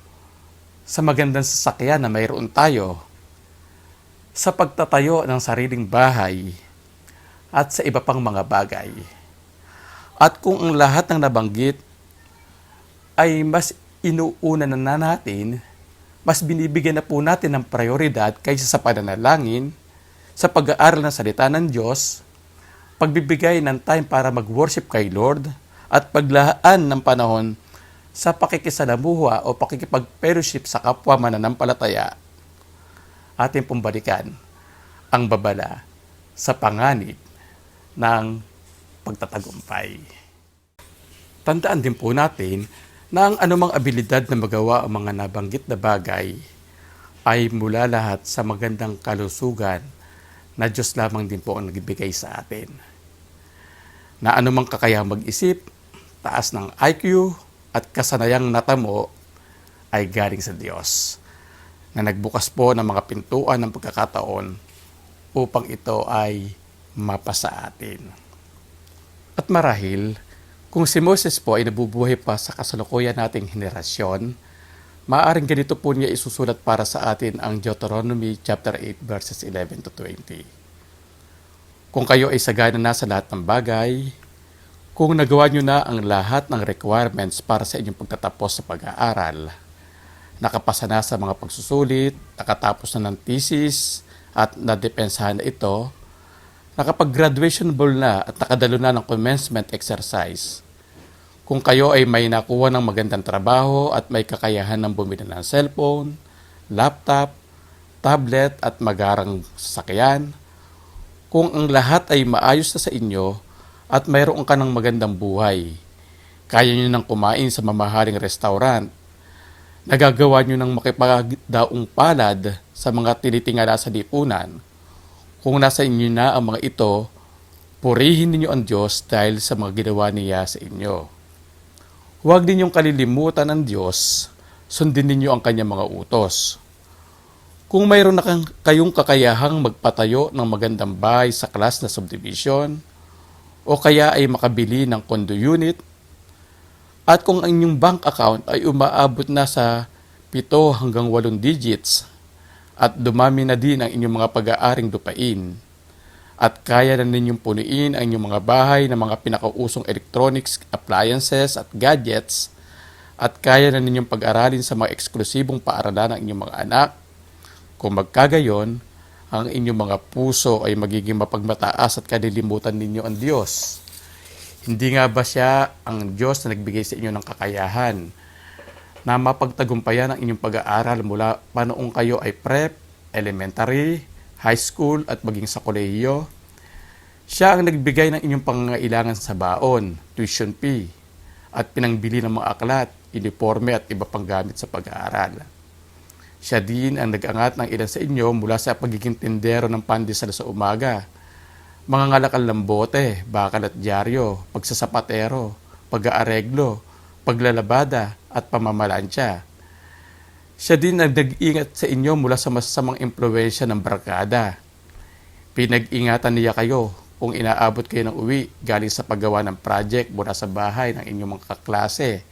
sa magandang sasakyan na mayroon tayo, sa pagtatayo ng sariling bahay, at sa iba pang mga bagay. At kung ang lahat ng nabanggit ay mas inuuna na natin, mas binibigyan na po natin ng prioridad kaysa sa pananalangin, sa pag-aaral ng salita ng Diyos, pagbibigay ng time para mag-worship kay Lord, at paglaan ng panahon sa pakikisalamuha o pakikipag-fellowship sa kapwa mananampalataya, ating pong balikan ang babala sa panganib ng pagtatagumpay. Tandaan din po natin na ang anumang abilidad na magawa ang mga nabanggit na bagay ay mula lahat sa magandang kalusugan na Diyos lamang din po ang nagbigay sa atin. Na anumang kakayahang mag-isip, taas ng IQ at kasanayang natamo ay galing sa Diyos na nagbukas po ng mga pintuan ng pagkakataon upang ito ay mapasa atin. At marahil, kung si Moses po ay nabubuhay pa sa kasalukuyan nating henerasyon, maaaring ganito po niya isusulat para sa atin ang Deuteronomy chapter 8 verses 11 to 20. Kung kayo ay sagana na sa lahat ng bagay, Kung nagawa nyo na ang lahat ng requirements para sa inyong pagtatapos sa pag-aaral, nakapasa na sa mga pagsusulit, nakatapos na ng thesis, at nadepensahan na ito, nakapag-graduation ball na at nakadalo na ng commencement exercise. Kung kayo ay may nakuha ng magandang trabaho at may kakayahan ng bumili ng cellphone, laptop, tablet at magarang sasakyan, kung ang lahat ay maayos na sa inyo at mayroon ka ng magandang buhay, kaya nyo nang kumain sa mamahaling restaurant, nagagawa nyo ng makipagdaong palad sa mga tinitingala sa lipunan, kung nasa inyo na ang mga ito, purihin ninyo ang Diyos dahil sa mga ginawa niya sa inyo. Huwag ninyong kalilimutan ang Diyos, sundin ninyo ang kanyang mga utos. Kung mayroon na kayong kakayahang magpatayo ng magandang bahay sa class na subdivision, o kaya ay makabili ng condo unit, at kung ang inyong bank account ay umaabot na sa 7 hanggang 8 digits, at dumami na din ang inyong mga pag-aaring lupain, at kaya na ninyong punuin ang inyong mga bahay ng mga pinakausong electronics, appliances at gadgets, at kaya na ninyong pag-aralin sa mga eksklusibong paaralan ng inyong mga anak, kung magkagayon, ang inyong mga puso ay magiging mapagmataas at kalilimutan ninyo ang Diyos. Hindi nga ba siya ang Diyos na nagbigay sa inyo ng kakayahan na mapagtagumpayan ang inyong pag-aaral mula pa noong kayo ay prep, elementary, high school at maging sa kolehiyo? Siya ang nagbigay ng inyong pangangailangan sa baon, tuition fee, at pinangbili ng mga aklat, uniforme at iba pang gamit sa pag-aaral. Siya din ang nag-angat ng ilan sa inyo mula sa pagiging tindero ng pandesal sa umaga, mga ngalakal ng bote, bakal at dyaryo, pagsasapatero, pag-aareglo, paglalabada at pamamalansya. Siya din ang nag-ingat sa inyo mula sa masasamang impluwensya ng barkada. Pinag-ingatan niya kayo kung inaabot kayo ng uwi galing sa paggawa ng project mula sa bahay ng inyong mga kaklase.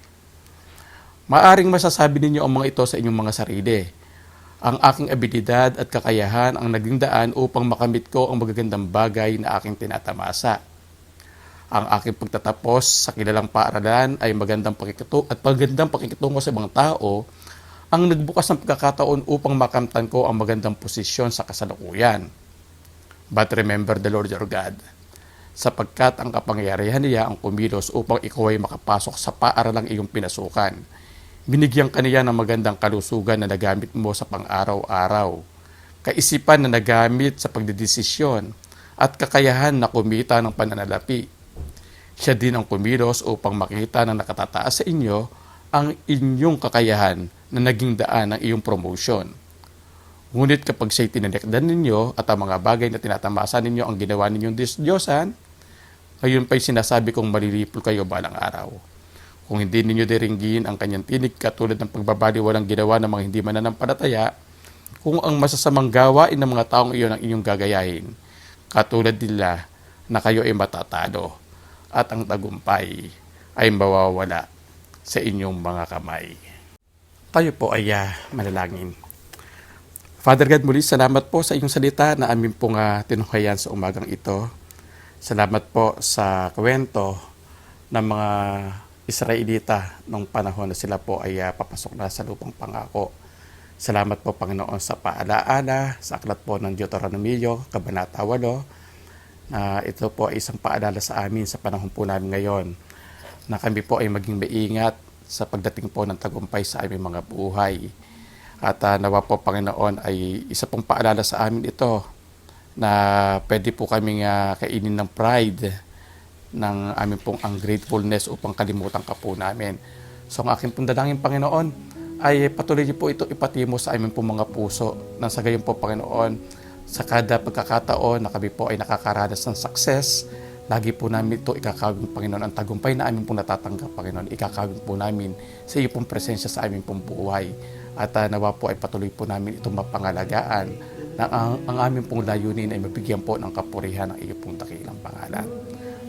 Maaring masasabi ninyo ang mga ito sa inyong mga sarili. Ang aking abilidad at kakayahan ang naging daan upang makamit ko ang magagandang bagay na aking tinatamasa. Ang aking pagtatapos sa kilalang paaralan ay magandang pakikitungo sa ibang tao ang nagbukas ng pagkakataon upang makamtan ko ang magandang posisyon sa kasalukuyan. But remember the Lord your God, sapagkat ang kapangyarihan niya ang kumilos upang ikaw ay makapasok sa paaralang iyong pinasukan. Binigyan ka niya ng magandang kalusugan na nagamit mo sa pang-araw-araw, kaisipan na nagamit sa pagdedesisyon, at kakayahan na kumita ng pananalapi. Siya din ang kumilos upang makita na nakatataas sa inyo ang inyong kakayahan na naging daan ng iyong promotion. Ngunit kapag siya'y tinanekdan ninyo at ang mga bagay na tinatamasa ninyo ang ginawa ninyong Diyos-Diyosan, ngayon pa'y sinasabi kong malilipol kayo balang araw. Kung hindi ninyo diringgin ang kanyang tinig katulad ng pagbabaliwalang ginawa ng mga hindi mananampalataya, kung ang masasamang gawain ng mga taong iyon ang inyong gagayahin, katulad nila na kayo ay matatalo at ang tagumpay ay mawawala sa inyong mga kamay. Tayo po ay manalangin. Father God, muli salamat po sa inyong salita na amin pong tinunghayan sa umagang ito. Salamat po sa kwento ng mga Israelita nung panahon na sila po ay papasok na sa lupang pangako. Salamat po, Panginoon, sa paalaala, sa aklat po ng Deuteronomio, Kabanata 8, na ito po ay isang paalala sa amin sa panahon po namin ngayon, na kami po ay maging maingat sa pagdating po ng tagumpay sa aming mga buhay. At nawa po, Panginoon, ay isa pong paalala sa amin ito na pwede po kaming kainin ng pride ng aming pong ungratefulness upang kalimutan ka po namin. So ang aking pong dalangin, Panginoon, ay patuloy niyo po ito ipatimo sa aming pong mga puso nang sa gayon po, Panginoon, sa kada pagkakataon na kami po ay nakakaranas ng success, lagi po namin ito ikakawin, Panginoon, ang tagumpay na aming pong natatanggap, Panginoon, ikakawin po namin sa iyo pong presensya sa aming pong buhay. At nawa po ay patuloy po namin itong mapangalagaan na ang aming pong layunin ay mabigyan po ng kapurihan ng iyo pong dakilang pangalan.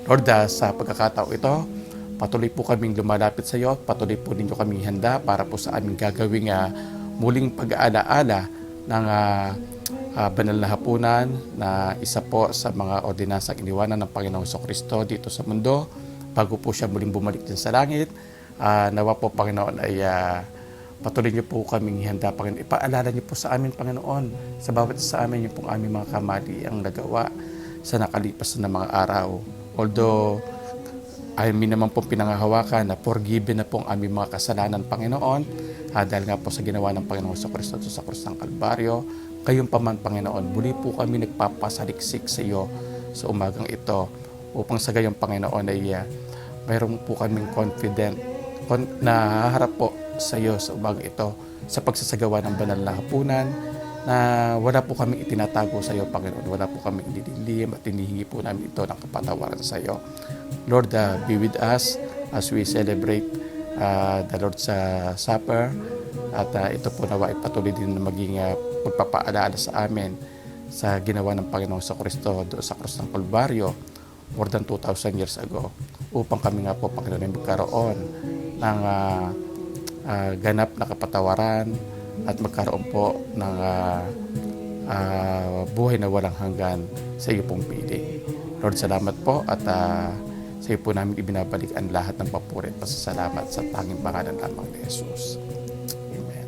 Lord, sa pagkakataon ito, patuloy po kaming lumalapit sa iyo, patuloy po ninyo kaming handa para po sa aming gagawing muling pag-aalaala ng banal na hapunan na isa po sa mga ordinansang iniwanan ng Panginoong Kristo dito sa mundo bago po siya muling bumalik din sa langit. Nawa po, Panginoon, ay patuloy niyo po kaming ihanda, Panginoon. Ipaalala niyo po sa amin, Panginoon, sa bawat sa amin yung pong aming mga kamali ang nagawa sa nakalipas na mga araw. Although, amin naman pong pinangahawakan na forgiven na po ang aming mga kasalanan, Panginoon, dahil nga po sa ginawa ng Panginoon sa Kristo sa krus ng Kalbaryo. Gayon pa man, Panginoon, muli po kami nagpapasaliksik sa iyo sa umagang ito upang sa gayong, Panginoon, ay mayroon po kaming confident na haharap po sa iyo sa umagang ito sa pagsasagawa ng banal na hapunan, na wala po kami itinatago sa iyo, Panginoon. Wala po kami inidilim at hinihingi po namin ito ng kapatawaran sa iyo. Lord, be with us as we celebrate the Lord's Supper. At ito po nawa ay patuloy din na maging pagpapaalala sa amin sa ginawa ng Panginoon sa Kristo doon sa krus ng Kalbaryo more than 2,000 years ago, upang kami nga po, Panginoon, ay magkaroon ng ganap na kapatawaran at magkaroon po ng buhay na walang hanggan sa iyo pong piling. Lord, salamat po, at sa iyo po namin ibinabalik ang lahat ng papuri at pasasalamat sa tanging pangalan lamang ni Jesus. Amen.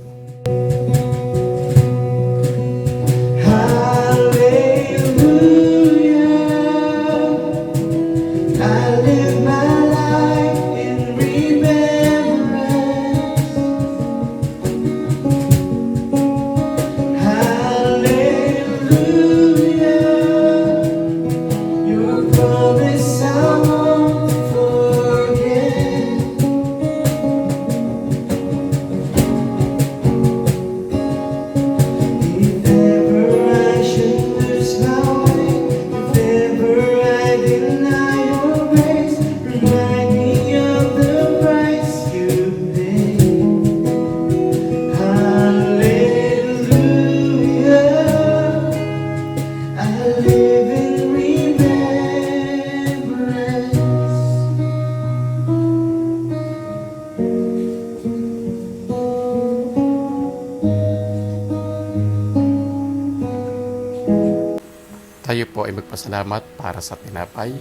Tayo po ay magpasalamat para sa tinapay.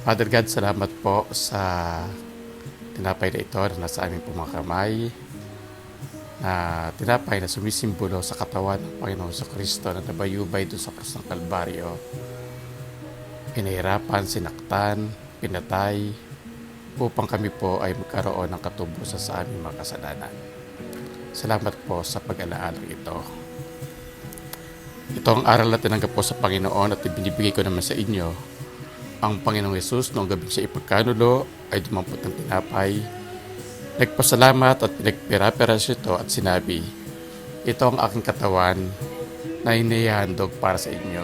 Father God, salamat po sa tinapay na ito na nasa aming pong mga kamay, na tinapay na sumisimbolo sa katawan ng Panginoon sa Kristo na nabayubay doon sa krus ng Kalbaryo. Pinahirapan, sinaktan, pinatay, upang kami po ay magkaroon ng katubusan sa aming mga kasalanan. Salamat po sa pag-alaala ito. Ito ang aral na tinanggap po sa Panginoon at ibinibigay ko naman sa inyo. Ang Panginoong Yesus, noong gabing siya ipagkanulo, ay dumampot ng tinapay. Nagpasalamat at pinagpira-pira siya ito at sinabi, ito ang aking katawan na inihandog para sa inyo.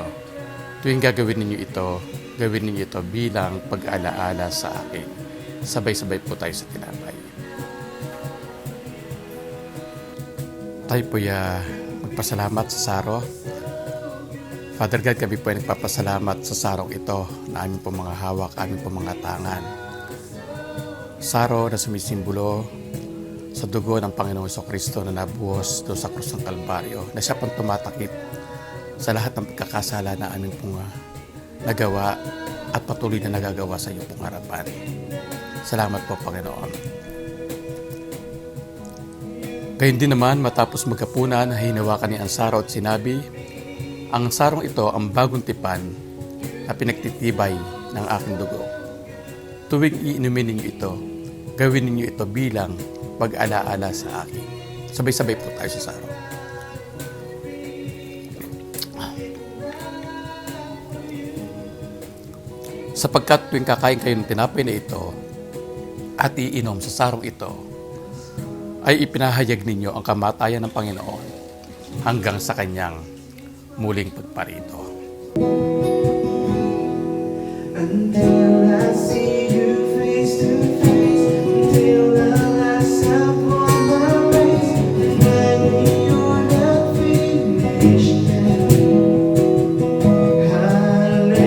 Tuwing gagawin ninyo ito, gawin ninyo ito bilang pag-alaala sa akin. Sabay-sabay po tayo sa tinapay. Tayo po magpasalamat sa saro. Father God, kami po ay nagpapasalamat sa sarong ito na aming po mga hawak, aming po mga tangan. Saro na sumisimbolo sa dugo ng Panginoong Kristo na nabuhos doon sa krus ng Kalbaryo, na siya pong tumatakip sa lahat ng pagkakasala na aming pong nagawa at patuloy na nagagawa sa iyo pong harapan. Salamat po, Panginoon. Gayun din naman, matapos magkapunan, hinawakan ni ang saro at sinabi, ang sarong ito ang bagong tipan na pinagtitibay ng aking dugo. Tuwing iinumin ninyo ito, gawin ninyo ito bilang pag-alaala sa akin. Sabay-sabay po tayo sa sarong. Sapagkat tuwing kakain kayo ng tinapay na ito at iinom sa sarong ito, ay ipinahayag ninyo ang kamatayan ng Panginoon hanggang sa kanyang muling pagparito. Until I see you face to face, until the last stop on my race, remind me you're not finished yet. Hallelujah, hallelujah.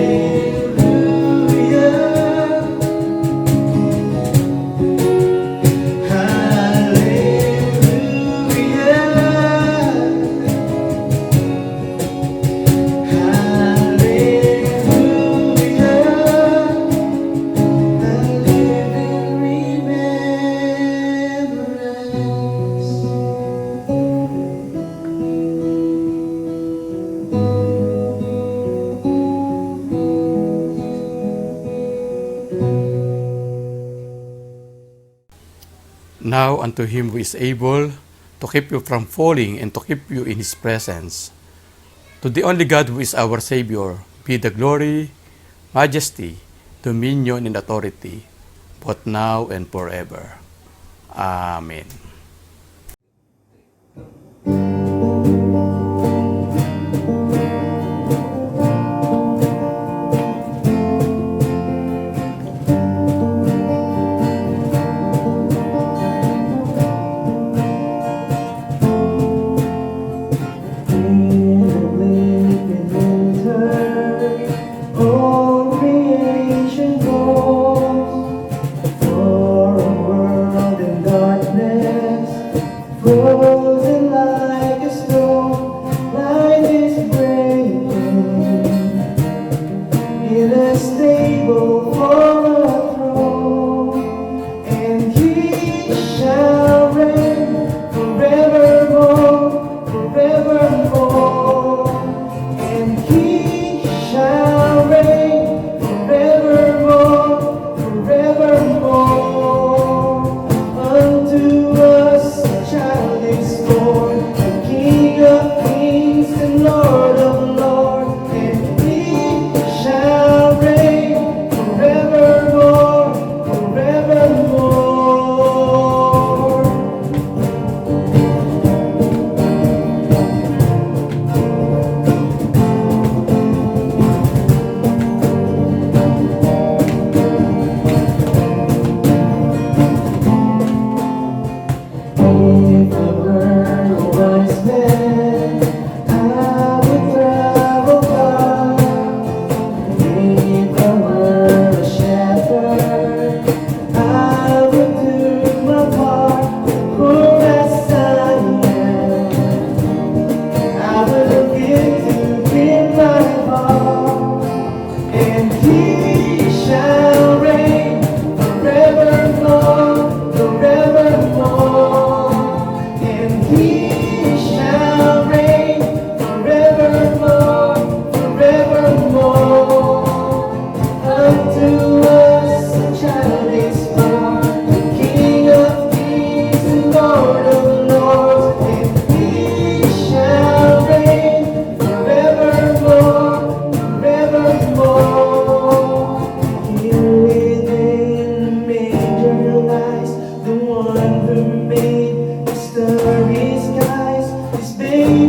Now unto him who is able to keep you from falling and to keep you in his presence. To the only God who is our Savior, be the glory, majesty, dominion, and authority, both now and forever. Amen. All creation groans for a world in darkness, frozen like a stone. Light is breaking in a stable for a throne, and He shall reign forevermore, forevermore. And He shall reign forevermore, forevermore. Unto us a child is born, the King of kings and Lord of lords, and He shall reign forevermore, forevermore. If I were a wise man, I would travel far. If I were a shepherd, I would do my part. Poor as I am, I would give to Him my heart, and He shall reign forevermore, forevermore. And He shall reign forevermore, forevermore. Unto us a child is born, the King of kings and Lord of lords, and He shall reign forevermore, forevermore. Here within the manger lies the one who made the starry skies. This baby